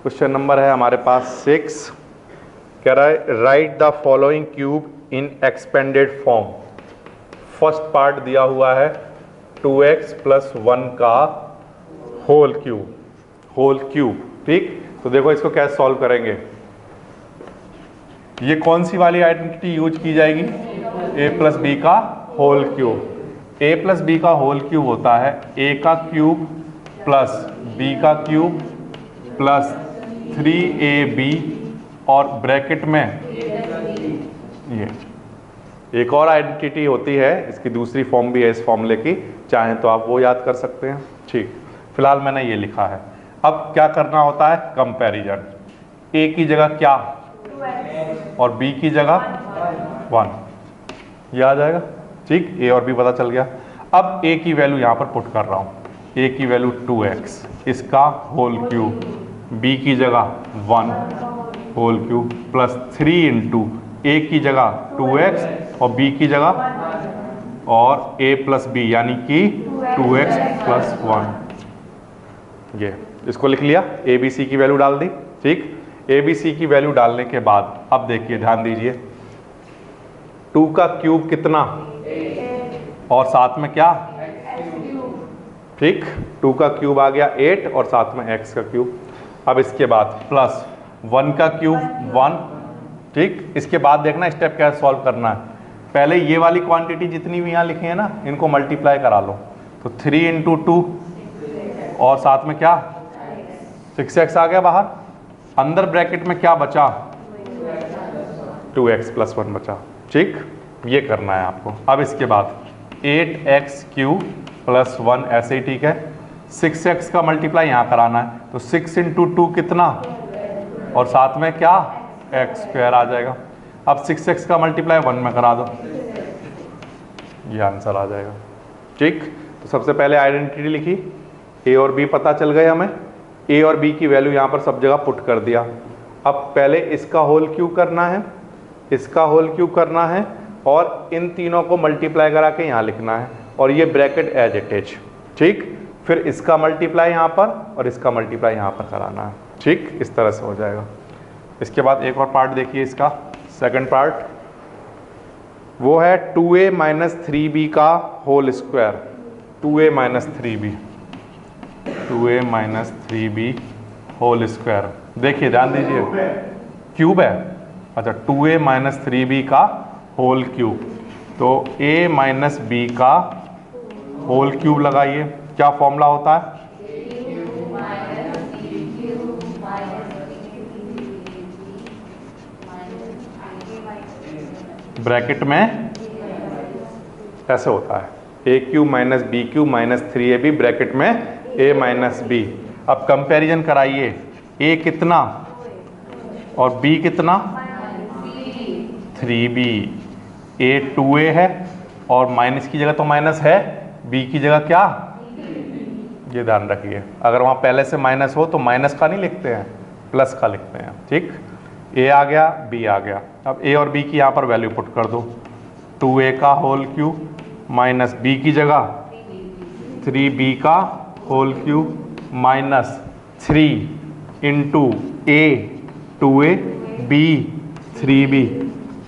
Question number है हमारे पास 6। कह रहा है right the following cube in expanded form. First part दिया हुआ है 2x + 1 का होल क्यूब। ठीक, तो देखो इसको कैसे सॉल्व करेंगे। ये कौन सी वाली आइडेंटिटी यूज की जाएगी? a + b का होल क्यूब। a + b का होल क्यूब होता है a का क्यूब प्लस b का क्यूब प्लस 3ab और ब्रैकेट में ये एक और आइडेंटिटी होती है, इसकी दूसरी फॉर्म भी है इस फॉर्मूले की, चाहें तो आप वो याद कर सकते हैं। ठीक, फिलहाल मैंने ये लिखा है। अब क्या करना होता है? कंपैरिजन। a की जगह क्या और b की जगह 1, ये आ जाएगा। ठीक, a और b पता चल गया। अब a की वैल्यू यहाँ पर पुट कर रहा हूँ। a की वैल्यू 2x, इसका होल क्यूब, b की जगह 1 whole cube plus 3 into a की जगह 2x और b की जगह और a + b यानी कि 2x + 1। ये इसको लिख लिया, a b c की वैल्यू डाल दी। ठीक, a b c की वैल्यू डालने के बाद अब देखिए, ध्यान दीजिए, 2 का क्यूब कितना और साथ में क्या? ठीक, 2 का क्यूब आ गया 8 और साथ में x का क्यूब। अब इसके बाद प्लस 1 का क्यूब 1। ठीक, इसके बाद देखना स्टेप क्या सॉल्व करना है। पहले ये वाली क्वांटिटी जितनी भी यहाँ लिखी है ना, इनको मल्टीप्लाई करा लो। तो 3 × 2 और साथ में क्या? 6x आ गया बाहर। अंदर ब्रैकेट में क्या बचा? 2x + 1 बचा। ठीक, ये करना है आपको। अब इसके बाद 8x³ + 1 ऐसे ही ठीक है। 6x का मल्टीप्लाई यहाँ कराना है, तो 6 × 2 कितना और साथ में क्या? x² आ जाएगा। अब 6x का मल्टीप्लाई 1 में करा दो, ये आंसर आ जाएगा। ठीक, तो सबसे पहले आइडेंटिटी लिखी, a और b पता चल गए हमें, a और b की वैल्यू यहाँ पर सब जगह पुट कर दिया। अब पहले इसका होल क्यूब करना है, इसका होल क्यूब करना है और इन तीनों को मल्टीप्लाई करा के यहाँ लिखना है और ये ब्रैकेट एज इट इज। ठीक, फिर इसका मल्टीप्लाई यहाँ पर और इसका मल्टीप्लाई यहाँ पर कराना है। ठीक, इस तरह से हो जाएगा। इसके बाद एक और पार्ट देखिए, इसका सेकंड पार्ट, वो है 2a - 3b का whole square. 2a - 3b, 2a - 3b whole square. देखिए, ध्यान दीजिए, क्यूब है। अच्छा, 2a - 3b का होल क्यूब, तो a - b का होल क्यूब लगाइए। क्या फॉर्मूला होता है? ब्रैकेट में ऐसे होता है, a³ - b³ - 3ab ब्रैकेट में a - b। अब कंपैरिजन कराइए, a कितना और b कितना? 3b। a 2a है और माइनस की जगह तो माइनस है, b की जगह क्या? ये ध्यान रखिए, अगर वहाँ पहले से माइनस हो तो माइनस का नहीं लिखते हैं, प्लस का लिखते हैं। ठीक, a आ गया, b आ गया। अब a और b की यहाँ पर वैल्यू पुट कर दो। 2a का होल क्यूब माइनस b की जगह 3b का whole cube minus 3 × a 2a b 3b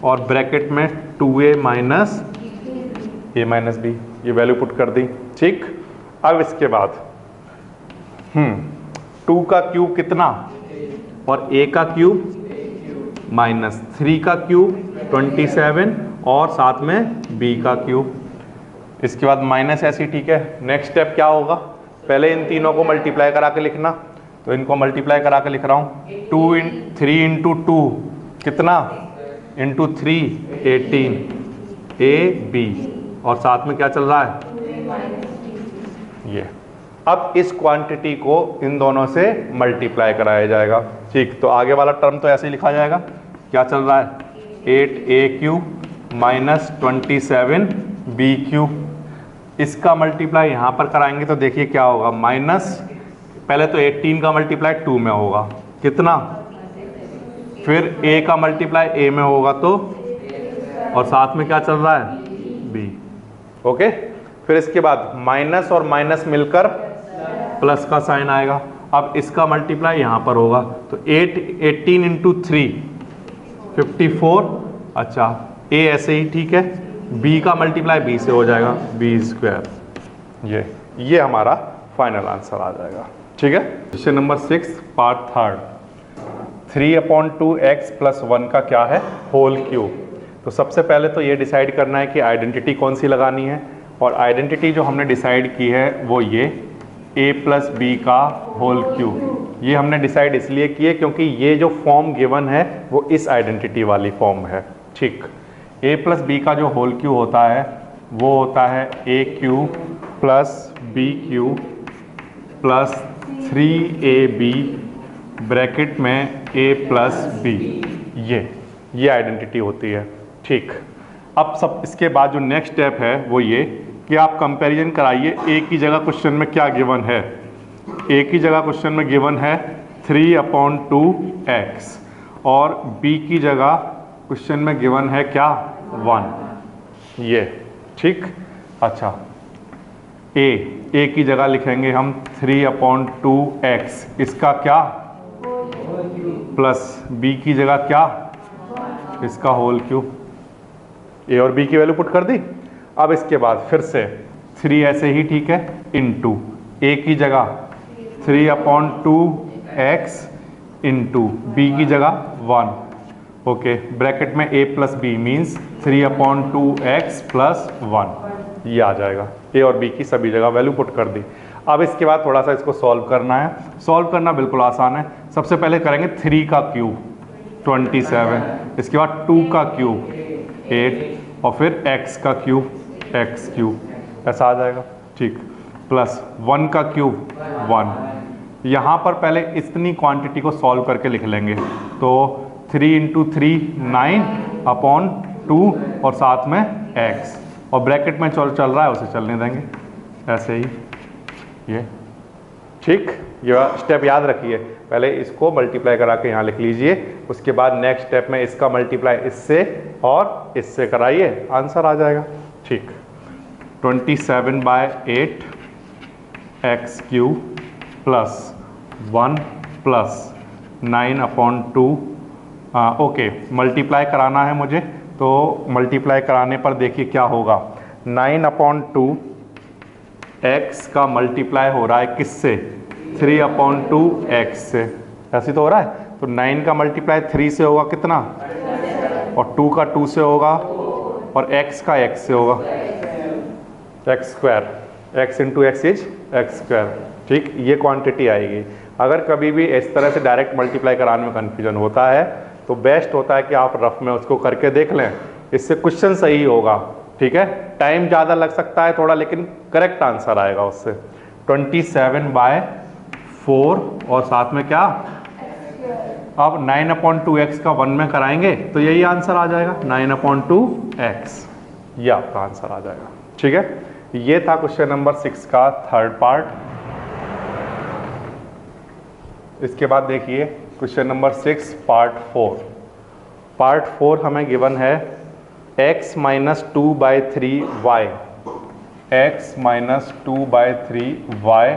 और ब्रैकेट में 2a - a - b, ये वैल्यू पुट कर दी। ठीक, अब इसके बाद 2 का क्यूब कितना और a का क्यूब माइनस 3 का क्यूब 27 और साथ में b का क्यूब। इसके बाद माइनस ऐसी, ठीक है। नेक्स्ट स्टेप क्या होगा? पहले इन तीनों को मल्टीप्लाई करा के लिखना, तो इनको मल्टीप्लाई करा के लिख रहा हूँ। 3 × 2 कितना × 3 18 ab और साथ में क्या चल रहा है? ये। अब इस क्वांटिटी को इन दोनों से मल्टीप्लाई कराया जाएगा। ठीक, तो आगे वाला टर्म तो ऐसे ही लिखा जाएगा। क्या चल रहा है? 8a³ - 27b³। इसका मल्टीप्लाई यहाँ पर कराएंगे तो देखिए क्या होगा, माइनस, पहले तो 18 का मल्टीप्लाई 2 में होगा, कितना, फिर a का मल्टीप्लाई a में होगा तो, और साथ में क्या चल रहा है? b। ओके, फिर इसके बाद माइनस और माइनस मिलकर प्लस का साइन आएगा अब इसका मल्टीप्लाई यहाँ पर होगा तो 18 इंटू 3 54। अच्छा ए ऐसे ही ठीक है, बी का मल्टीप्लाई बी से हो जाएगा बी स्क्वायर। ये हमारा फाइनल आंसर आ जाएगा। ठीक है, क्वेश्चन नंबर 6 पार्ट 3, 3/2x + 1 का क्या है, होल क्यूब। तो सबसे पहले तो ये डिसाइड करना है कि आइडेंटिटी कौन सी लगानी है, और आइडेंटिटी जो हमने डिसाइड की है वो ये a + b का होल क्यूब। ये हमने डिसाइड इसलिए किए क्योंकि ये जो फॉर्म गिवन है वो इस आइडेंटिटी वाली फॉर्म है। ठीक, a + b का जो होल क्यूब होता है वो होता है a³ + b³ + 3ab ब्रैकेट में a + b। ये आइडेंटिटी होती है। ठीक, अब सब इसके बाद जो नेक्स्ट स्टेप है वो ये कि आप कंपैरिजन कराइए a की जगह क्वेश्चन में क्या गिवन है। a की जगह क्वेश्चन में गिवन है 3/2x और b की जगह क्वेश्चन में गिवन है क्या, 1। ये ठीक। अच्छा a की जगह लिखेंगे हम 3/2x, इसका क्या प्लस b की जगह क्या, इसका होल क्यूब। a और b की वैल्यू पुट कर दी। अब इसके बाद फिर से 3 ऐसे ही ठीक है, इंटू a की जगह 3/2x इंटू b की जगह 1। ओके, ब्रैकेट में a + b मीन्स 3/2x + 1। ये आ जाएगा। a और b की सभी जगह वैल्यू पुट कर दी। अब इसके बाद थोड़ा सा इसको सॉल्व करना है। सॉल्व करना बिल्कुल आसान है। सबसे पहले करेंगे 3 का क्यूब 27, इसके बाद 2 का क्यूब 8 और फिर x का क्यूब x³, ऐसा आ जाएगा। ठीक, प्लस 1 का क्यूब 1। यहाँ पर पहले इतनी क्वांटिटी को सॉल्व करके लिख लेंगे तो 3 × 3 9/2 और साथ में x, और ब्रैकेट में चल रहा है उसे चलने देंगे ऐसे ही। ये ठीक, ये स्टेप याद रखिए। पहले इसको मल्टीप्लाई करा के यहाँ लिख लीजिए, उसके बाद नेक्स्ट स्टेप में इसका मल्टीप्लाई इससे और इससे कराइए, आंसर आ जाएगा। ठीक, 27/8 x³ + 1 + 9/2। ओके, मल्टीप्लाई कराना है मुझे, तो मल्टीप्लाई कराने पर देखिए क्या होगा। 9/2 x का मल्टीप्लाई हो रहा है किससे, 3/2x से, ऐसे तो हो रहा है। तो 9 का मल्टीप्लाई 3 से होगा कितना, और 2 का 2 से होगा, और x का x से होगा, x²। x × x is x²। ठीक, ये क्वांटिटी आएगी। अगर कभी भी इस तरह से डायरेक्ट मल्टीप्लाई कराने में कन्फ्यूजन होता है तो बेस्ट होता है कि आप रफ में उसको करके देख लें, इससे क्वेश्चन सही होगा। ठीक है, टाइम ज़्यादा लग सकता है थोड़ा, लेकिन करेक्ट आंसर आएगा उससे। 27/4 और साथ में क्या, अब 9/2x का 1 में कराएंगे तो यही आंसर आ जाएगा 9/2x। ये आपका आंसर आ जाएगा। ठीक है, ये था क्वेश्चन नंबर 6 का थर्ड पार्ट। इसके बाद देखिए क्वेश्चन नंबर 6 पार्ट 4। पार्ट 4 हमें गिवन है x - 2/3y, x - 2/3y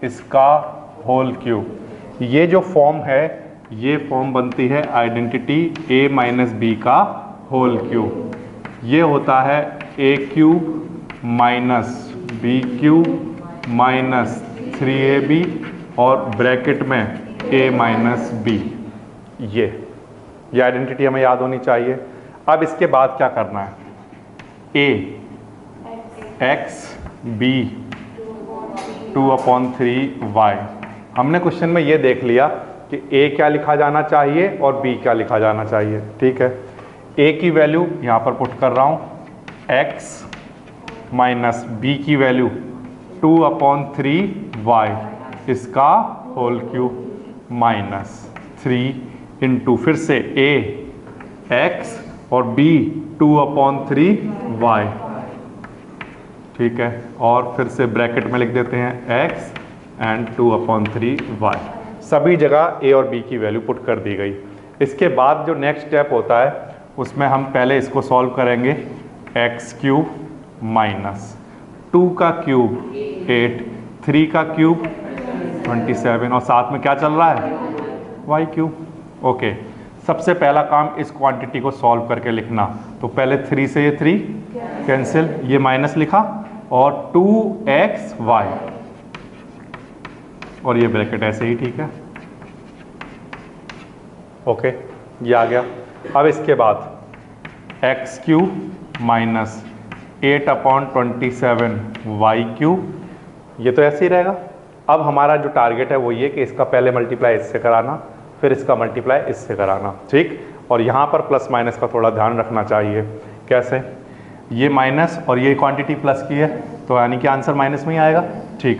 इसका होल क्यूब। ये जो फॉर्म है ये फॉर्म बनती है आइडेंटिटी a - b का होल क्यूब। ये होता है a³ - b³ - 3ab और ब्रैकेट में a - b। ये आइडेंटिटी हमें याद होनी चाहिए। अब इसके बाद क्या करना है, a x b 2/3y। हमने क्वेश्चन में ये देख लिया कि a क्या लिखा जाना चाहिए और b क्या लिखा जाना चाहिए। ठीक है, a की वैल्यू यहाँ पर पुट कर रहा हूँ, x माइनस b की वैल्यू 2/3y इसका होल क्यूब -3 इंटू फिर से a x और b 2/3y। ठीक है, और फिर से ब्रैकेट में लिख देते हैं x एंड 2/3y। सभी जगह a और b की वैल्यू पुट कर दी गई। इसके बाद जो नेक्स्ट स्टेप होता है उसमें हम पहले इसको सॉल्व करेंगे, x³ - 2 का क्यूब 8, 3 का क्यूब 27 और साथ में क्या चल रहा है वाई क्यूब। ओके, सबसे पहला काम इस क्वांटिटी को सॉल्व करके लिखना। तो पहले 3 से ये 3 कैंसिल, ये माइनस लिखा और 2xy और ये ब्रैकेट ऐसे ही ठीक है। ओके, ये आ गया। अब इसके बाद x cube minus 8/27 y cube, ये तो ऐसे ही रहेगा। अब हमारा जो टारगेट है वो ये कि इसका पहले मल्टीप्लाई इससे कराना, फिर इसका मल्टीप्लाई इससे कराना, ठीक। और यहाँ पर प्लस माइनस का थोड़ा ध्यान रखना चाहिए। कैसे, ये माइनस और ये क्वांटिटी प्लस की है तो यानी कि आंसर माइनस में ही आएगा, ठीक।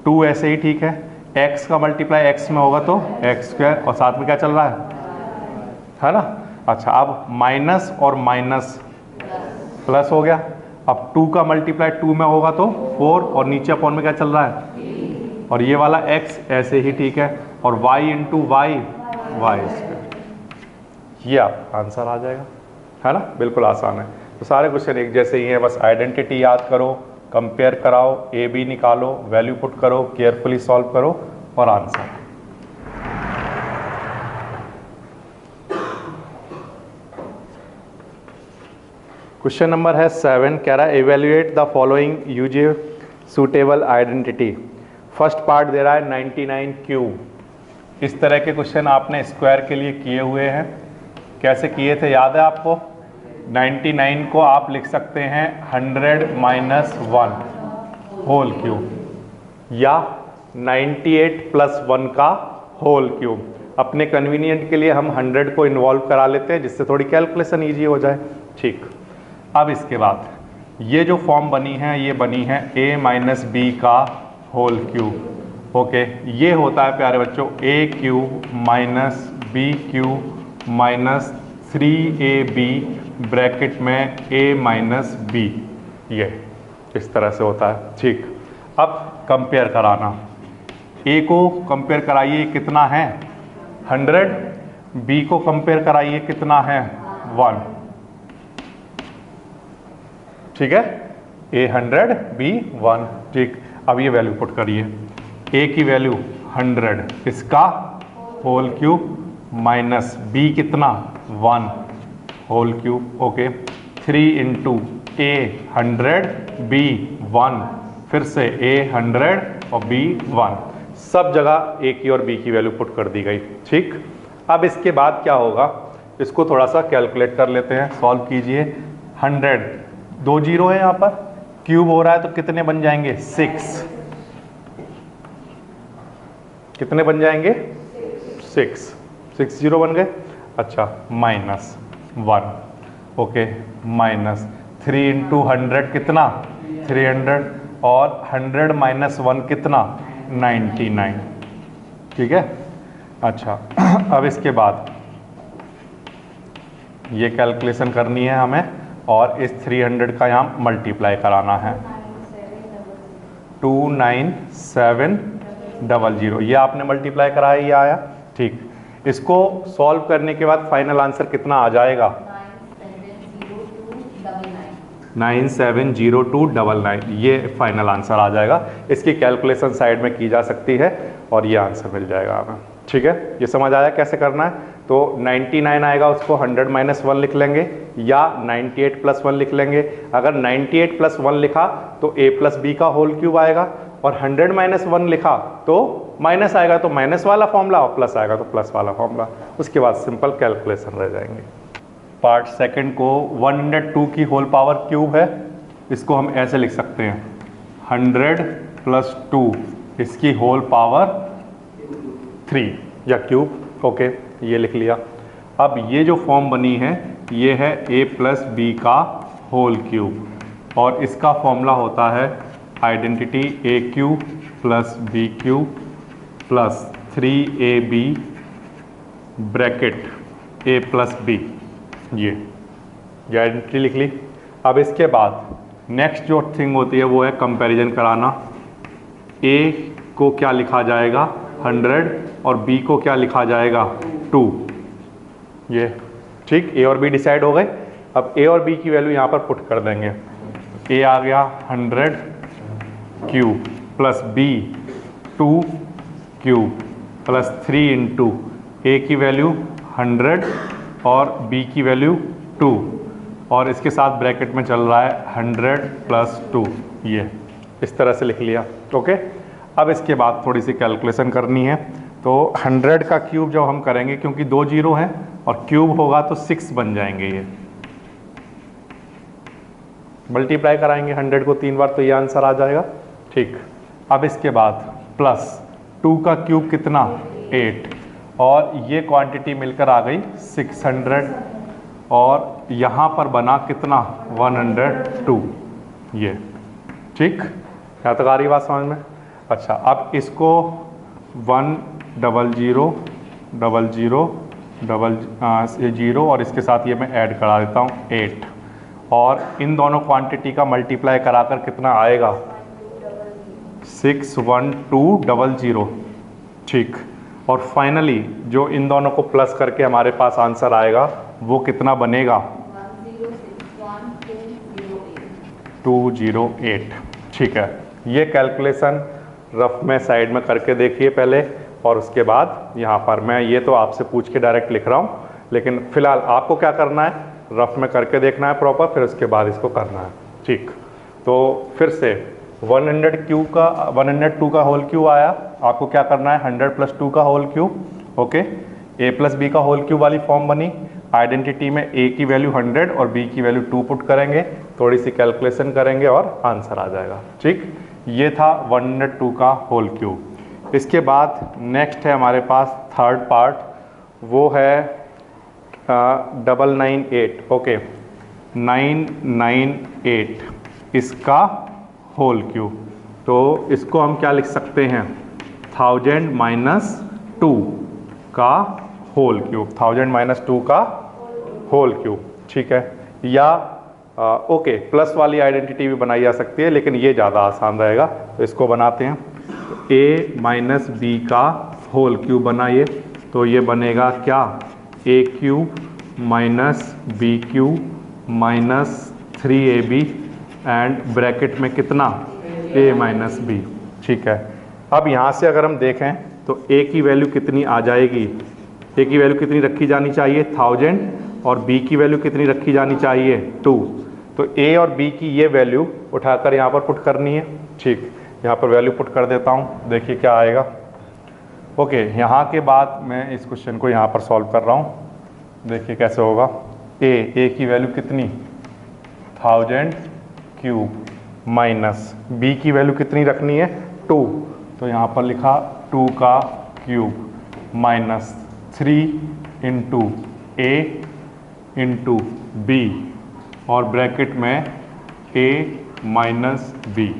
2 ऐसे ही ठीक है, x का मल्टीप्लाई x में होगा तो एक्स स्क्वायर और साथ में क्या चल रहा है ना। अच्छा, अब माइनस और माइनस प्लस हो गया। अब 2 का मल्टीप्लाई 2 में होगा तो 4 और नीचे अपॉन में क्या चल रहा है और ये वाला x ऐसे ही ठीक है और y into y y square, ये आपका आंसर आ जाएगा, है ना। बिल्कुल आसान है। तो सारे क्वेश्चन एक जैसे ही हैं, बस आइडेंटिटी याद करो, कंपेयर कराओ, ए बी निकालो, वैल्यू पुट करो, केयरफुली सॉल्व करो और आंसर। क्वेश्चन नंबर है 7, कह रहा है इवेल्युएट द फॉलोइंग यूजिव सूटेबल आइडेंटिटी। फर्स्ट पार्ट दे रहा है 99 क्यूब। इस तरह के क्वेश्चन आपने स्क्वायर के लिए किए हुए हैं। कैसे किए थे याद है आपको? 99 को आप लिख सकते हैं 100 माइनस 1 होल क्यूब या 98 प्लस 1 का होल क्यूब। अपने कन्वीनियंट के लिए हम 100 को इन्वॉल्व करा लेते हैं जिससे थोड़ी कैलकुलेशन ईजी हो जाए, ठीक। अब इसके बाद ये जो फॉर्म बनी है ये बनी है a माइनस बी का होल क्यूब। ओके, ये होता है प्यारे बच्चों a cube minus B cube minus 3ab bracket में a माइनस बी, ये इस तरह से होता है, ठीक। अब कंपेयर कराना, a को कंपेयर कराइए कितना है 100, b को कंपेयर कराइए कितना है 1, ठीक है। a 100 b 1, ठीक। अब ये वैल्यू पुट करिए, a की वैल्यू 100 इसका होल क्यूब माइनस b कितना 1 whole cube. Okay, 3 into a 100 b 1, फिर से a 100 और b 1, सब जगह a की और b की वैल्यू पुट कर दी गई, ठीक। अब इसके बाद क्या होगा, इसको थोड़ा सा कैलकुलेट कर लेते हैं, सॉल्व कीजिए। 100, 2 जीरो है यहाँ पर, क्यूब हो रहा है तो कितने बन जाएंगे 6, कितने बन जाएंगे 6 जीरो बन गए। अच्छा, माइनस 1, ओके, माइनस 3 इंटू 100 कितना 300 और 100 माइनस 1 कितना 99, ठीक है। अच्छा, अब इसके बाद ये कैलकुलेशन करनी है हमें और इस 300 का यहाँ मल्टीप्लाई कराना है 29700, ये आपने मल्टीप्लाई कराया, ये आया, ठीक। इसको सॉल्व करने के बाद फाइनल आंसर कितना आ जाएगा 970299, ये फाइनल आंसर आ जाएगा। इसकी कैलकुलेशन साइड में की जा सकती है और ये आंसर मिल जाएगा हमें, ठीक है। ये समझ आया कैसे करना है। तो 99 आएगा, उसको 100 माइनस 1 लिख लेंगे या 98 प्लस 1 लिख लेंगे। अगर 98 प्लस 1 लिखा तो a प्लस बी का होल क्यूब आएगा और 100 माइनस 1 लिखा तो माइनस आएगा तो माइनस वाला फॉर्मूला और प्लस आएगा तो प्लस वाला फॉर्मूला। उसके बाद सिंपल कैलकुलेशन रह जाएंगे। पार्ट सेकंड को 102 की होल पावर क्यूब है, इसको हम ऐसे लिख सकते हैं 100 प्लस 2 इसकी होल पावर 3 या क्यूब। ओके, ये लिख लिया। अब ये जो फॉर्म बनी है ये है a प्लस बी का होल क्यूब और इसका फॉर्मूला होता है identity a cube plus b cube plus 3ab bracket a plus b, ये आइडेंटिटी लिख ली। अब इसके बाद नेक्स्ट जो थिंग होती है वो है कंपैरिजन कराना। a को क्या लिखा जाएगा 100 और b को क्या लिखा जाएगा 2, ये ठीक। a और b डिसाइड हो गए। अब a और b की वैल्यू यहाँ पर पुट कर देंगे। a आ गया 100 cube plus b 2 cube plus 3 into A की वैल्यू 100 और बी की वैल्यू 2 और इसके साथ ब्रैकेट में चल रहा है 100 प्लस 2। ये इस तरह से लिख लिया। ओके, अब इसके बाद थोड़ी सी कैलकुलेशन करनी है। तो 100 का क्यूब जब हम करेंगे, क्योंकि 2 जीरो हैं और क्यूब होगा तो 6 बन जाएंगे। ये मल्टीप्लाई कराएंगे 100 को 3 बार तो ये आंसर आ जाएगा। ठीक, अब इसके बाद प्लस 2 का क्यूब कितना 8 और ये क्वांटिटी मिलकर आ गई 600 और यहाँ पर बना कितना 102। ये ठीक, यहाँ तक आ रही बात समझ में। अच्छा, अब इसको 100 0 और इसके साथ ये मैं ऐड करा देता हूँ 8 और इन दोनों क्वांटिटी का मल्टीप्लाई कराकर कितना आएगा 61200। ठीक, और फाइनली जो इन दोनों को प्लस करके हमारे पास आंसर आएगा वो कितना बनेगा 208। ठीक है, ये कैलकुलेशन रफ में साइड में करके देखिए पहले और उसके बाद यहाँ पर मैं ये तो आपसे पूछ के डायरेक्ट लिख रहा हूँ, लेकिन फिलहाल आपको क्या करना है रफ में करके देखना है प्रॉपर, फिर उसके बाद इसको करना है। ठीक, तो फिर से 102 का होल क्यूब आया, आपको क्या करना है 100 प्लस 2 का whole cube. Okay, a plus b का होल क्यूब वाली फॉर्म बनी। आइडेंटिटी में a की वैल्यू 100 और b की वैल्यू 2 पुट करेंगे, थोड़ी सी कैलकुलेशन करेंगे और आंसर आ जाएगा। ठीक, ये था 102 का होल क्यूब। इसके बाद नेक्स्ट है हमारे पास थर्ड पार्ट, वो है 998। ओके, 998 इसका होल क्यूब। तो इसको हम क्या लिख सकते हैं 1000 माइनस 2 का होल क्यूब, 1000 माइनस 2 का होल क्यूब। ठीक है, या ओके प्लस वाली आइडेंटिटी भी बनाई जा सकती है, लेकिन ये ज़्यादा आसान रहेगा, तो इसको बनाते हैं। a माइनस बी का होल क्यूब बनाइए, तो ये बनेगा क्या a cube minus B cube minus 3ab and bracket में कितना a माइनस बी। ठीक है, अब यहाँ से अगर हम देखें तो a की वैल्यू कितनी आ जाएगी, a की वैल्यू कितनी रखी जानी चाहिए 1000 और b की वैल्यू कितनी रखी जानी चाहिए 2। तो a और b की ये वैल्यू उठाकर यहाँ पर पुट करनी है। ठीक, यहाँ पर वैल्यू पुट कर देता हूँ, देखिए क्या आएगा। ओके, यहाँ के बाद मैं इस क्वेश्चन को यहाँ पर सॉल्व कर रहा हूँ, देखिए कैसे होगा। a की वैल्यू कितनी 1000 क्यूब माइनस b की वैल्यू कितनी रखनी है 2, तो यहाँ पर लिखा 2 का cube minus 3 into a into b और ब्रैकेट में a माइनस बी,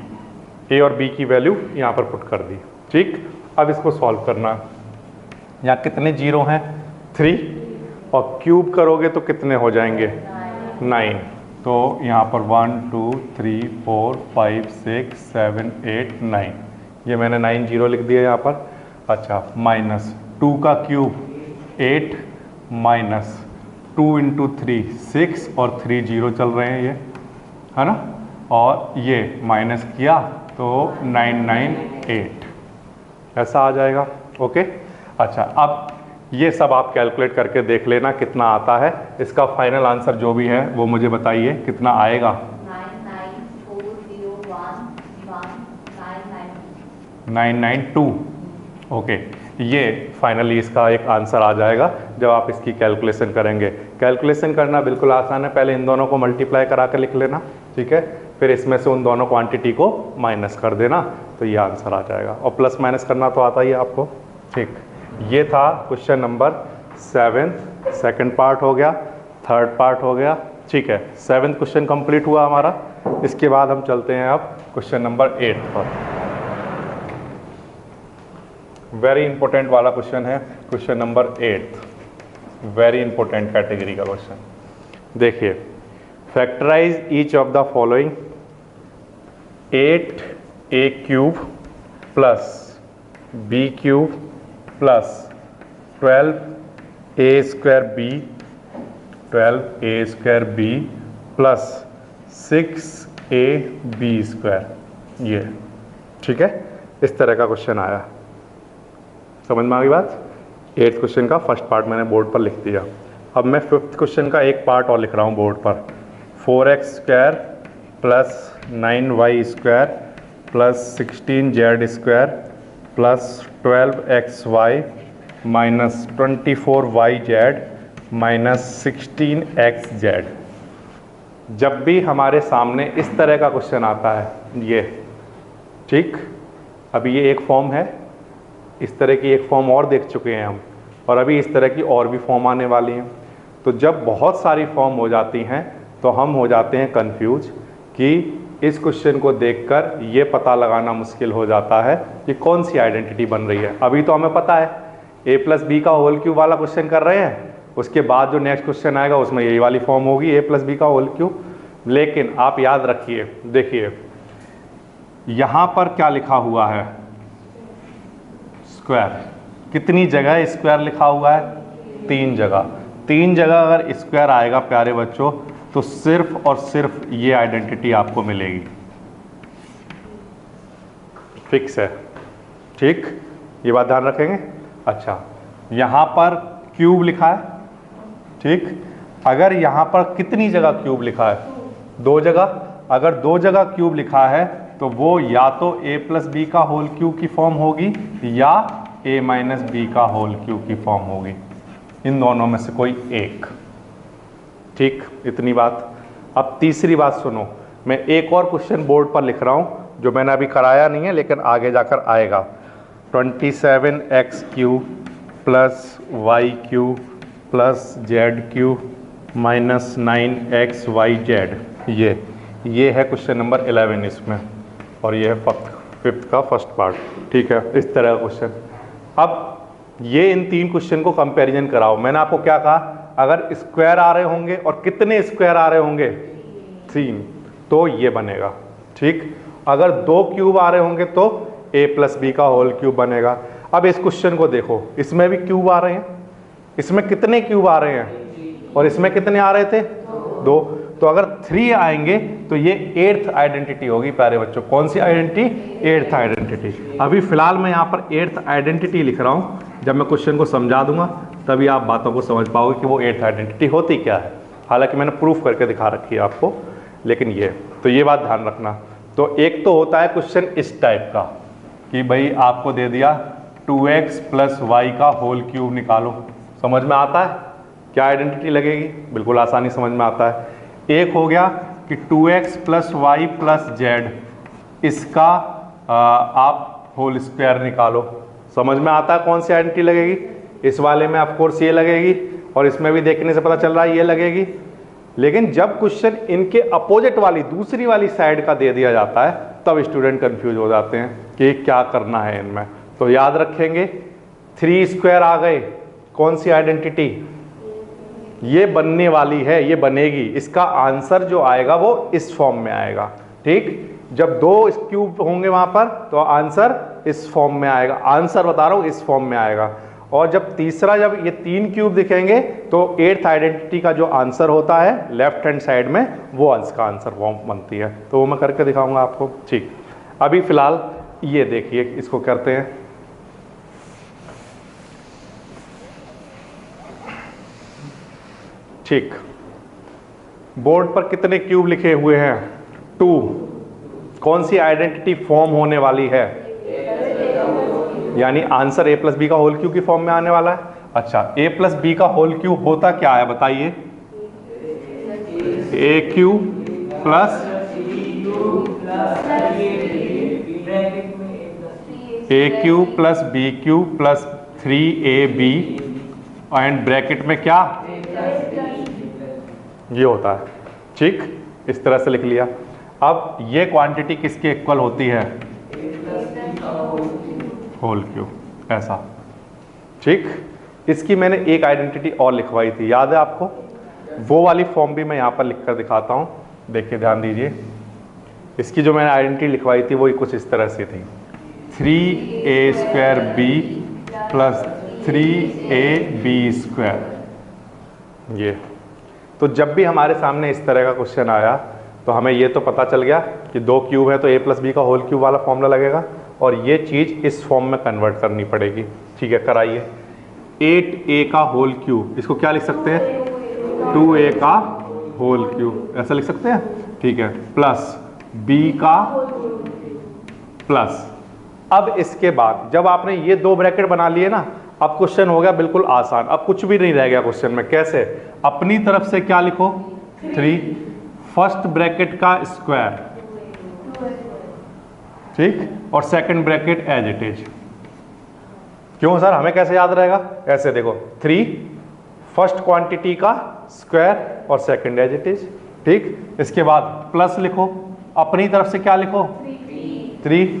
a और b की वैल्यू यहाँ पर पुट कर दी। ठीक, अब इसको सॉल्व करना है। यहाँ कितने जीरो हैं 3 और क्यूब करोगे तो कितने हो जाएंगे 9, तो यहाँ पर 1 2 3 4 5 6 7 8 9, ये मैंने 9 जीरो लिख दिया यहाँ पर। अच्छा, माइनस 2 का क्यूब 8 माइनस 2 इंटू 3 6 और 3 जीरो चल रहे हैं ये, है ना, और ये माइनस किया तो 998 ऐसा आ जाएगा। ओके, अच्छा अब ये सब आप कैलकुलेट करके देख लेना कितना आता है। इसका फाइनल आंसर जो भी है वो मुझे बताइए कितना आएगा। 992। ओके, ये फाइनली इसका एक आंसर आ जाएगा जब आप इसकी कैलकुलेशन करेंगे। कैलकुलेशन करना बिल्कुल आसान है, पहले इन दोनों को मल्टीप्लाई करा कर लिख लेना। ठीक है, फिर इसमें से उन दोनों क्वांटिटी को माइनस कर देना, तो ये आंसर आ जाएगा। और प्लस माइनस करना तो आता ही है आपको। ठीक, ये था क्वेश्चन नंबर 7, सेकंड पार्ट हो गया, थर्ड पार्ट हो गया। ठीक है, 7th क्वेश्चन कंप्लीट हुआ हमारा। इसके बाद हम चलते हैं अब क्वेश्चन नंबर 8 पर। वेरी इंपॉर्टेंट वाला क्वेश्चन है question number 8, very important category का क्वेश्चन। देखिए, factorise each of the following 8a cube plus b cube plus 12a square b plus 6ab square. ये ठीक है, इस तरह का क्वेश्चन आया। समझ में आ गई बात। 8th क्वेश्चन का फर्स्ट पार्ट मैंने बोर्ड पर लिख दिया। अब मैं 5th क्वेश्चन का एक पार्ट और लिख रहा हूँ बोर्ड पर। 4x² plus 9y² plus 16z² plus 12xy minus 24yz minus 16xz। जब भी हमारे सामने इस तरह का क्वेश्चन आता है ये, ठीक, अभी ये एक फॉर्म है, इस तरह की एक फॉर्म और देख चुके हैं हम, और अभी इस तरह की और भी फॉर्म आने वाली हैं। तो जब बहुत सारी फॉर्म हो जाती हैं तो हम हो जाते हैं कंफ्यूज कि इस क्वेश्चन को देखकर ये पता लगाना मुश्किल हो जाता है कि कौन सी आइडेंटिटी बन रही है। अभी तो हमें पता है a प्लस बी का होल क्यूब वाला क्वेश्चन कर रहे हैं, उसके बाद जो नेक्स्ट क्वेश्चन आएगा उसमें यही वाली फॉर्म होगी a प्लस बी का होल क्यूब। लेकिन आप याद रखिए, देखिए यहाँ पर क्या लिखा हुआ है, स्क्वायर। कितनी जगह स्क्वायर लिखा हुआ है? 3 जगह। 3 जगह अगर स्क्वायर आएगा प्यारे बच्चों तो सिर्फ और सिर्फ ये आइडेंटिटी आपको मिलेगी, फिक्स है, ठीक, ये बात ध्यान रखेंगे। अच्छा, यहाँ पर क्यूब लिखा है, ठीक, अगर यहाँ पर कितनी जगह क्यूब लिखा है? 2 जगह। अगर 2 जगह क्यूब लिखा है तो वो या तो a प्लस बी का होल क्यूब की फॉर्म होगी या a माइनस बी का होल क्यूब की फॉर्म होगी, इन दोनों में से कोई एक, ठीक, इतनी बात। अब तीसरी बात सुनो, मैं एक और क्वेश्चन बोर्ड पर लिख रहा हूँ जो मैंने अभी कराया नहीं है लेकिन आगे जाकर आएगा। 27x³ plus y³ plus z³ minus 9xyz, ये है क्वेश्चन नंबर 11 इसमें, और ये है 5th का फर्स्ट पार्ट, ठीक है, इस तरह का क्वेश्चन। अब ये इन 3 क्वेश्चन को कंपैरिजन कराओ। मैंने आपको क्या कहा, अगर स्क्वायर आ रहे होंगे, और कितने स्क्वायर आ रहे होंगे? 3, तो ये बनेगा, ठीक। अगर 2 क्यूब आ रहे होंगे तो a प्लस बी का होल क्यूब बनेगा। अब इस क्वेश्चन को देखो, इसमें भी क्यूब आ रहे हैं, इसमें कितने क्यूब आ रहे हैं और इसमें कितने आ रहे थे? 2। तो अगर 3 आएंगे तो ये 8th आइडेंटिटी होगी प्यारे बच्चों। कौन सी आइडेंटिटी? 8th identity. अभी फिलहाल मैं यहाँ पर 8th आइडेंटिटी लिख रहा हूँ, जब मैं क्वेश्चन को समझा दूंगा तभी आप बातों को समझ पाओगे कि वो 8th आइडेंटिटी होती क्या है। हालांकि मैंने प्रूफ करके दिखा रखी है आपको, लेकिन ये बात ध्यान रखना। तो एक तो होता है क्वेश्चन इस टाइप का कि भाई आपको दे दिया 2x प्लस वाई का होल क्यूब निकालो, समझ में आता है क्या आइडेंटिटी लगेगी? बिल्कुल आसानी समझ में आता है। एक हो गया कि 2x plus Y plus Z, इसका आप होल स्क्वायर निकालो, समझ में आता है कौन सी आइडेंटिटी लगेगी? इस वाले में ऑफ कोर्स ये लगेगी, और इसमें भी देखने से पता चल रहा है ये लगेगी। लेकिन जब क्वेश्चन इनके अपोजिट वाली दूसरी वाली साइड का दे दिया जाता है तब स्टूडेंट कंफ्यूज हो जाते हैं कि क्या करना है इनमें। तो याद रखेंगे 3 स्क्वायर आ गए, कौन सी आइडेंटिटी? ये बनने वाली है, ये बनेगी। इसका आंसर जो आएगा वो इस फॉर्म में आएगा, ठीक। जब 2 क्यूब होंगे वहां पर तो आंसर इस फॉर्म में आएगा, आंसर बता रहा हूं इस फॉर्म में आएगा। और जब ये 3 क्यूब दिखेंगे तो 8th आइडेंटिटी का जो आंसर होता है लेफ्ट हैंड साइड में, वो इसका आंसर फॉर्म बनती है। तो वो मैं करके दिखाऊंगा आपको, ठीक। अभी फिलहाल ये देखिए, इसको करते हैं। ठीक, बोर्ड पर कितने क्यूब लिखे हुए हैं? 2। कौन सी आइडेंटिटी फॉर्म होने वाली है? यानी आंसर a प्लस बी का होल क्यूब की फॉर्म में आने वाला है। अच्छा, a प्लस बी का होल क्यूब होता क्या है बताइए? a cube plus a cube plus b cube plus 3ab and bracket में क्या ये होता है, ठीक। इस तरह से लिख लिया। अब ये क्वांटिटी किसके इक्वल होती है? होल क्यूब, ऐसा, ठीक। इसकी मैंने एक आइडेंटिटी और लिखवाई थी, याद है आपको? वो वाली फॉर्म भी मैं यहाँ पर लिखकर दिखाता हूँ, देखिए ध्यान दीजिए। इसकी जो मैंने आइडेंटिटी लिखवाई थी वो कुछ इस तरह से थी, 3a² b प्लस 3ab²। ये तो जब भी हमारे सामने इस तरह का क्वेश्चन आया तो हमें ये तो पता चल गया कि 2 क्यूब है तो a प्लस बी का होल क्यूब वाला फॉर्मूला लगेगा, और ये चीज़ इस फॉर्म में कन्वर्ट करनी पड़ेगी, ठीक है, कराइए। 8a का होल क्यूब, इसको क्या लिख सकते हैं? 2a का होल क्यूब, ऐसा लिख सकते हैं, ठीक है, प्लस b का प्लस। अब इसके बाद जब आपने ये दो ब्रैकेट बना लिए ना, अब क्वेश्चन हो गया बिल्कुल आसान। अब कुछ भी नहीं रह गया क्वेश्चन में। कैसे? अपनी तरफ से क्या लिखो? 3, फर्स्ट ब्रैकेट का स्क्वायर, ठीक, और second bracket as it is. क्यों सर, हमें कैसे याद रहेगा? ऐसे देखो, 3 फर्स्ट क्वांटिटी का स्क्वायर और सेकंड एज इट इज, ठीक। इसके बाद प्लस लिखो, अपनी तरफ से क्या लिखो? 3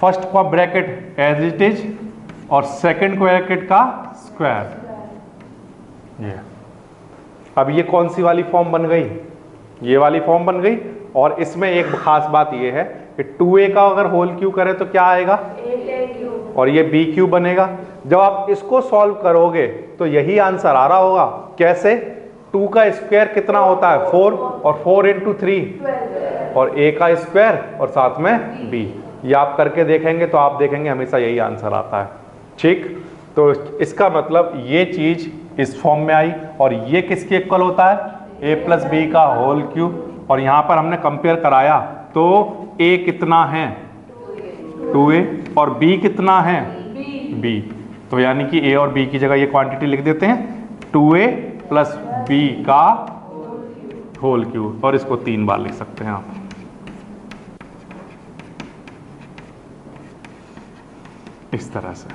फर्स्ट का ब्रैकेट एज इट इज और सेकंड ब्रैकेट का स्क्वायर। ये अब ये कौन सी वाली फॉर्म बन गई? ये वाली फॉर्म बन गई। और इसमें एक खास बात ये है कि 2a का अगर होल क्यूब करें तो क्या आएगा? और ये b क्यूब बनेगा। जब आप इसको सॉल्व करोगे तो यही आंसर आ रहा होगा। कैसे? 2 का स्क्वायर कितना होता है? 4, और 4 इंटू 3 और a का स्क्वायर और साथ में b। ये आप करके देखेंगे तो आप देखेंगे हमेशा यही आंसर आता है, ठीक। तो इसका मतलब ये चीज इस फॉर्म में आई। और ये किसके इक्वल होता है? a प्लस बी का होल क्यूब। और यहाँ पर हमने कंपेयर कराया तो a कितना है? 2a, और b कितना है? b। तो यानी कि a और b की जगह ये क्वांटिटी लिख देते हैं, 2a प्लस b का होल क्यूब। और इसको 3 बार लिख सकते हैं आप। इस तरह से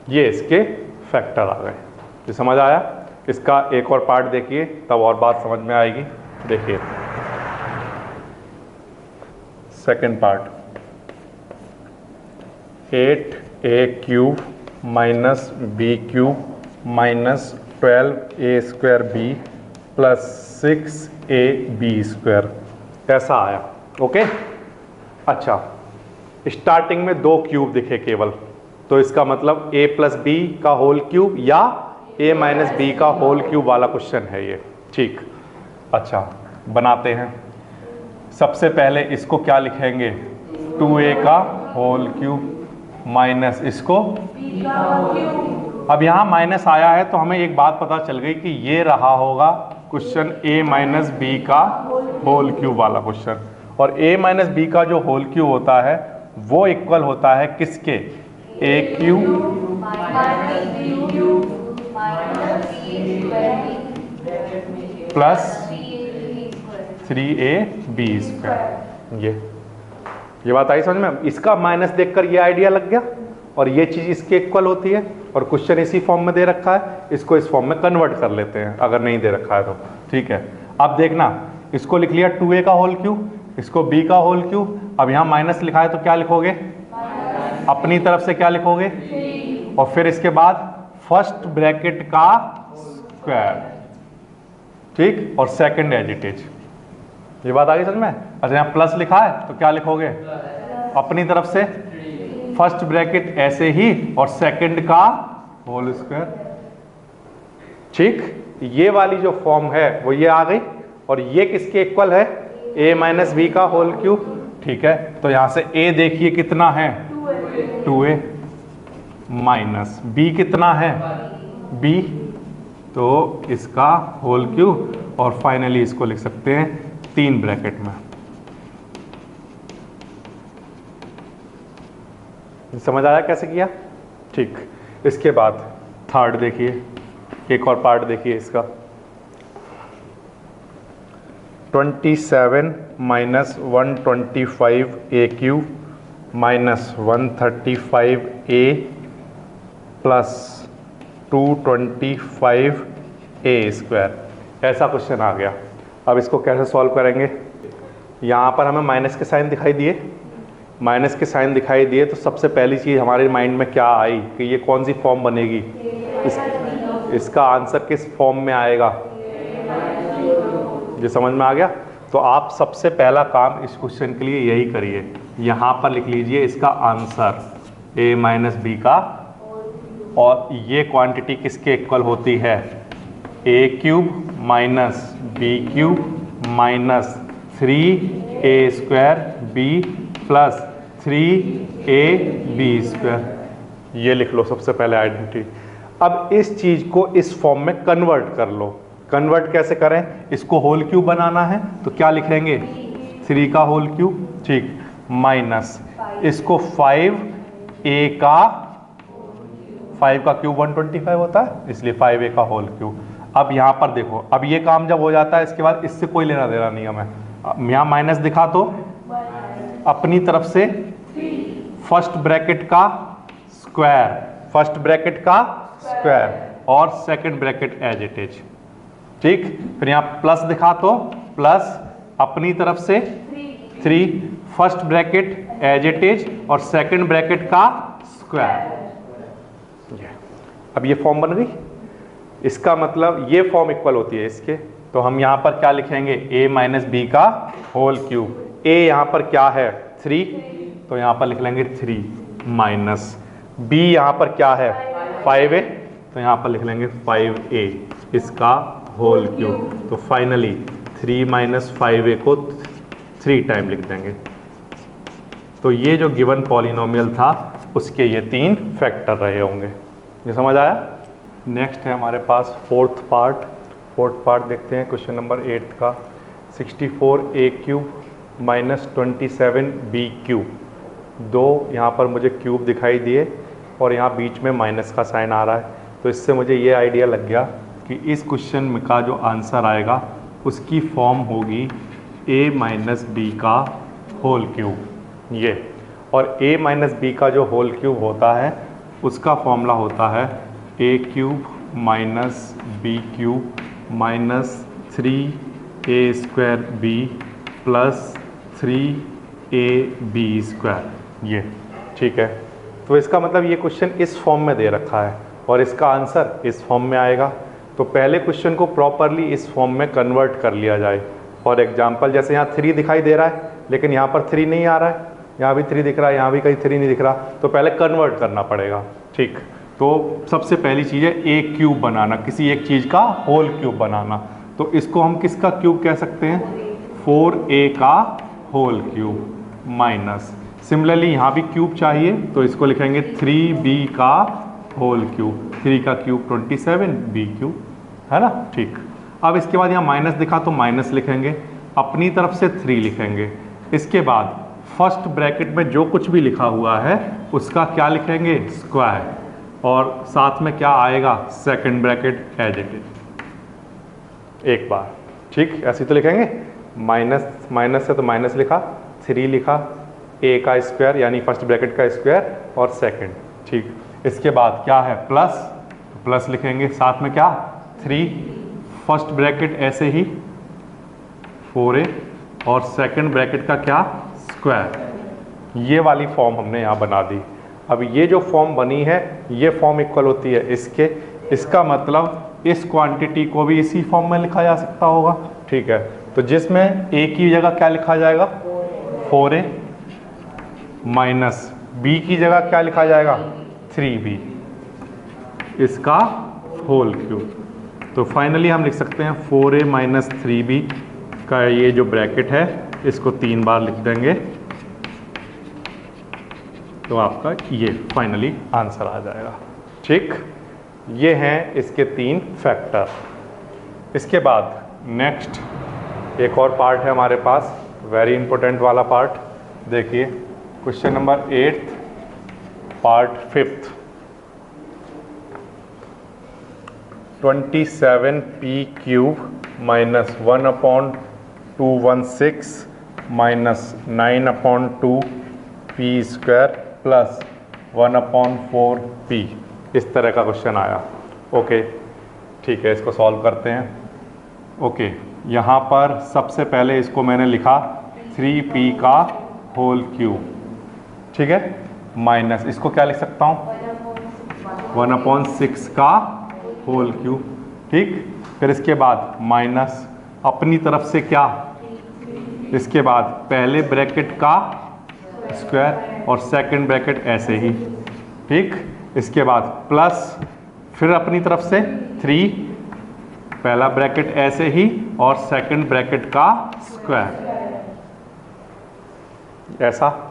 ये इसके फैक्टर आ गए। ये समझ आया? इसका एक और पार्ट देखिए, तब और बात समझ में आएगी। देखिए second part, 8a cube minus b cube minus 12a square b plus 6ab square, ऐसा आया। ओके, अच्छा, स्टार्टिंग में 2 क्यूब दिखे केवल, तो इसका मतलब a प्लस बी का होल क्यूब या a माइनस बी का होल क्यूब वाला क्वेश्चन है ये, ठीक। अच्छा, बनाते हैं। सबसे पहले इसको क्या लिखेंगे? 2a का होल क्यूब माइनस इसको, अब यहाँ माइनस आया है तो हमें एक बात पता चल गई कि ये रहा होगा क्वेश्चन a माइनस बी का होल क्यूब वाला क्वेश्चन। और a माइनस बी का जो होल क्यूब होता है वो इक्वल होता है किसके? a cube plus 3ab square. ये बात आई समझ में? इसका माइनस देखकर ये आइडिया लग गया और ये चीज इसके इक्वल होती है। और क्वेश्चन इसी फॉर्म में दे रखा है, इसको इस फॉर्म में कन्वर्ट कर लेते हैं अगर नहीं दे रखा है तो, ठीक है। अब देखना, इसको लिख लिया 2a का होल क्यूब, इसको b का होल क्यूब। अब यहाँ माइनस लिखा है तो क्या लिखोगे? अपनी तरफ से क्या लिखोगे? और फिर इसके बाद फर्स्ट ब्रैकेट का स्क्वायर, ठीक, और सेकंड एज इट इज। ये बात आ गई समझ में? अच्छा, यहाँ प्लस लिखा है तो क्या लिखोगे? अपनी तरफ से फर्स्ट ब्रैकेट ऐसे ही और सेकंड का होल स्क्वायर, ठीक। ये वाली जो फॉर्म है वो ये आ गई। और ये किसके इक्वल है? a माइनस बी का होल क्यूब, ठीक है। तो यहाँ से a देखिए कितना है? 2a माइनस b कितना है? b, तो इसका होल क्यूब। और फाइनली इसको लिख सकते हैं 3 ब्रैकेट में। समझ आया कैसे किया? ठीक। इसके बाद थर्ड देखिए, एक और पार्ट देखिए इसका, 27 minus 125a cube minus 135a plus 225a square, ऐसा क्वेश्चन आ गया। अब इसको कैसे सॉल्व करेंगे? यहाँ पर हमें माइनस के साइन दिखाई दिए, माइनस के साइन दिखाई दिए तो सबसे पहली चीज़ हमारे माइंड में क्या आई कि ये कौन सी फॉर्म बनेगी? इसका आंसर किस फॉर्म में आएगा? ये समझ में आ गया? तो आप सबसे पहला काम इस क्वेश्चन के लिए यही करिए, यहाँ पर लिख लीजिए इसका आंसर a माइनस बी का। और ये क्वांटिटी किसके इक्वल होती है? a cube minus B cube minus 3a square b plus 3ab square. ये लिख लो सबसे पहले आइडेंटिटी। अब इस चीज़ को इस फॉर्म में कन्वर्ट कर लो। कन्वर्ट कैसे करें? इसको होल क्यूब बनाना है तो क्या लिखेंगे? 3 का होल क्यूब, ठीक, माइनस इसको 5a का 5 का क्यूब 125 होता है, इसलिए 5a का होल क्यूब। अब यहाँ पर देखो, अब ये काम जब हो जाता है इसके बाद इससे कोई लेना देना नहीं हमें। यहाँ माइनस दिखा तो अपनी तरफ से फर्स्ट ब्रैकेट का स्क्वायर, फर्स्ट ब्रैकेट का स्क्वायर और second bracket as it is, ठीक। फिर यहाँ प्लस दिखा तो प्लस अपनी तरफ से 3 first bracket as it is और सेकंड ब्रैकेट का स्क्वायर। अब ये फॉर्म बन गई। इसका मतलब ये फॉर्म इक्वल होती है इसके, तो हम यहाँ पर क्या लिखेंगे? a माइनस बी का होल क्यूब। a यहाँ पर क्या है? 3, तो यहाँ पर लिख लेंगे 3 माइनस b यहाँ पर क्या है? 5a, तो यहाँ पर लिख लेंगे 5a इसका होल क्यूब। तो फाइनली 3 माइनस 5a को 3 टाइम लिख देंगे। तो ये जो गिवन पॉलिनोमियल था उसके ये 3 फैक्टर रहे होंगे। ये समझ आया? नेक्स्ट है हमारे पास फोर्थ पार्ट देखते हैं क्वेश्चन नंबर 8 का। 64a cube minus 27b cube, दो यहाँ पर मुझे क्यूब दिखाई दिए और यहाँ बीच में माइनस का साइन आ रहा है, तो इससे मुझे ये आइडिया लग गया कि इस क्वेश्चन में का जो आंसर आएगा उसकी फॉर्म होगी a माइनस बी का होल क्यूब ये। और a माइनस बी का जो होल क्यूब होता है उसका फॉर्मूला होता है a cube minus B cube minus 3a square b plus 3ab square, ये ठीक है। तो इसका मतलब ये क्वेश्चन इस फॉर्म में दे रखा है और इसका आंसर इस फॉर्म में आएगा। तो पहले क्वेश्चन को प्रॉपरली इस फॉर्म में कन्वर्ट कर लिया जाए। फॉर एग्जांपल जैसे यहाँ 3 दिखाई दे रहा है लेकिन यहाँ पर 3 नहीं आ रहा है, यहाँ भी 3 दिख रहा है, यहाँ भी कहीं 3 नहीं दिख रहा, तो पहले कन्वर्ट करना पड़ेगा, ठीक। तो सबसे पहली चीज़ है ए क्यूब बनाना, किसी एक चीज़ का होल क्यूब बनाना। तो इसको हम किसका क्यूब कह सकते हैं? 4a का होल क्यूब माइनस, सिमिलरली यहाँ भी क्यूब चाहिए तो इसको लिखेंगे 3b का होल क्यूब, 3 का क्यूब 27b क्यूब, है ना, ठीक। अब इसके बाद यहाँ माइनस दिखा तो माइनस लिखेंगे, अपनी तरफ से 3 लिखेंगे। इसके बाद फर्स्ट ब्रैकेट में जो कुछ भी लिखा हुआ है उसका क्या लिखेंगे? स्क्वायर, और साथ में क्या आएगा? Second bracket as it is एक बार, ठीक। ऐसे तो लिखेंगे, माइनस से तो माइनस लिखा, 3 लिखा, a का स्क्वायर यानी फर्स्ट ब्रैकेट का स्क्वायर और सेकंड, ठीक। इसके बाद क्या है? प्लस, प्लस लिखेंगे, साथ में क्या? 3 फर्स्ट ब्रैकेट ऐसे ही 4a और सेकंड ब्रैकेट का क्या? स्क्वायर। ये वाली फॉर्म हमने यहाँ बना दी। अब ये जो फॉर्म बनी है ये फॉर्म इक्वल होती है इसके, इसका मतलब इस क्वांटिटी को भी इसी फॉर्म में लिखा जा सकता होगा, ठीक है। तो जिसमें a की जगह क्या लिखा जाएगा? 4a माइनस b की जगह क्या लिखा जाएगा? 3b इसका होल क्यूब। तो फाइनली हम लिख सकते हैं 4a माइनस 3b का ये जो ब्रैकेट है इसको 3 बार लिख देंगे तो आपका ये फाइनली आंसर आ जाएगा, ठीक। ये हैं इसके 3 फैक्टर। इसके बाद नेक्स्ट एक और पार्ट है हमारे पास, वेरी इंपॉर्टेंट वाला पार्ट। देखिए question number 8 part 5th, 27p cube minus 1/216 minus 9/2p square plus 1/4p, इस तरह का क्वेश्चन आया। ओके, ठीक है, इसको सॉल्व करते हैं। ओके, यहाँ पर सबसे पहले इसको मैंने लिखा 3p का होल क्यूब, ठीक है, माइनस इसको क्या लिख सकता हूँ? 1/6 का होल क्यूब, ठीक। फिर इसके बाद माइनस अपनी तरफ से क्या? इसके बाद पहले ब्रैकेट का स्क्वायर और सेकंड ब्रैकेट ऐसे ही, ठीक। इसके बाद प्लस फिर अपनी तरफ से 3, पहला ब्रैकेट ऐसे ही और सेकंड ब्रैकेट का स्क्वायर ऐसा।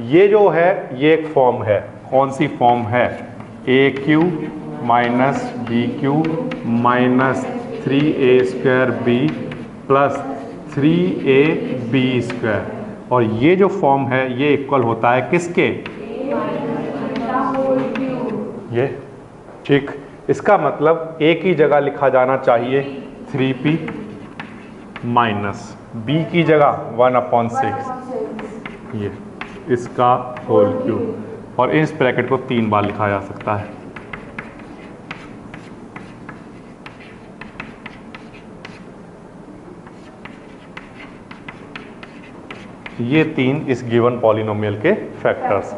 ये जो है ये एक फॉर्म है, कौन सी फॉर्म है, A cube minus B cube minus 3a² B plus 3ab²। और ये जो फॉर्म है ये इक्वल होता है किसके, ये ठीक। इसका मतलब a की जगह लिखा जाना चाहिए 3p माइनस b की जगह 1/6, ये इसका होल क्यूब। और इस ब्रैकेट को 3 बार लिखा जा सकता है। ये 3 इस गिवन पॉलिनोमियल के फैक्टर्स।